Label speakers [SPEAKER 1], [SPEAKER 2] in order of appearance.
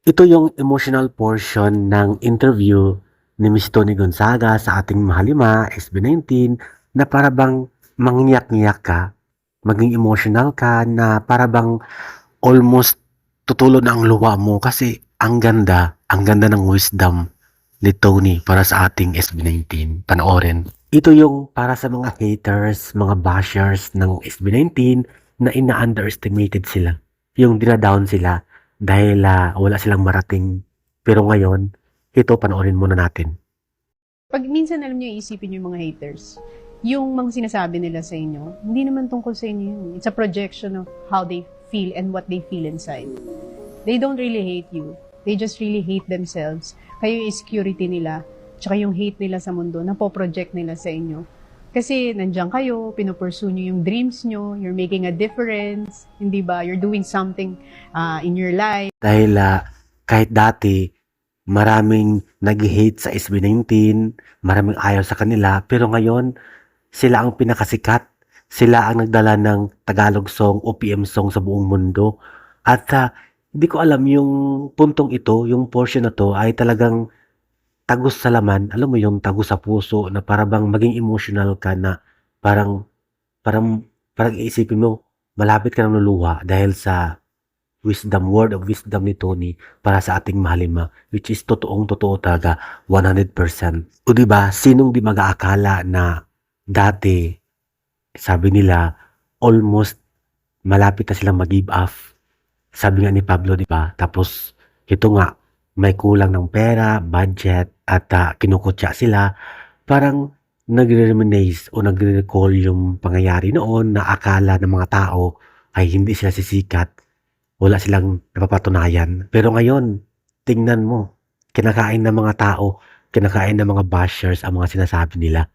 [SPEAKER 1] Ito yung emotional portion ng interview ni Miss Tony Gonzaga sa ating Mahalima SB19 na para bang manghiyak-ngiyak ka, maging emotional ka na para bang almost tutulo na ang luha mo kasi ang ganda ng wisdom ni Tony para sa ating SB19. Panoorin. Ito yung para sa mga haters, mga bashers ng SB19 na ina-underestimated sila. Yung dinadown sila dahil wala silang marating. Pero ngayon, ito panoorin muna natin.
[SPEAKER 2] Pag minsan alam niyo iisipin yung mga haters, yung mga sinasabi nila sa inyo, hindi naman tungkol sa inyo yun. It's a projection of how they feel and what they feel inside. They don't really hate you. They just really hate themselves. Kayo yung insecurity nila, tsaka yung hate nila sa mundo, napoproject nila sa inyo. Kasi nandiyan kayo, pinupursue nyo yung dreams nyo, you're making a difference, hindi ba? You're doing something in your life.
[SPEAKER 1] Dahil kahit dati, maraming nag-hate sa SB19, maraming ayaw sa kanila, pero ngayon, sila ang pinakasikat. Sila ang nagdala ng Tagalog song o PM song sa buong mundo. At hindi ko alam yung puntong ito, yung portion na to ay talagang tagos sa laman. Alam mo yung tagos sa puso na para bang maging emotional ka na parang, parang, parang iisipin mo, malapit ka nang luluha dahil sa word of wisdom ni Tony para sa ating Mahalima, which is totoo talaga, 100%. O diba, sinong di mag-aakala na dati, sabi nila, almost malapit na silang mag-give off. Sabi nga ni Pablo, di ba? Tapos, ito nga, may kulang ng pera, budget, at kinukutya sila. Parang nagre-reminisce o nagre-recall yung pangyayari noon na akala ng mga tao ay hindi sila sisikat. Wala silang napapatunayan. Pero ngayon, tingnan mo, kinakain ng mga tao, kinakain ng mga bashers ang mga sinasabi nila.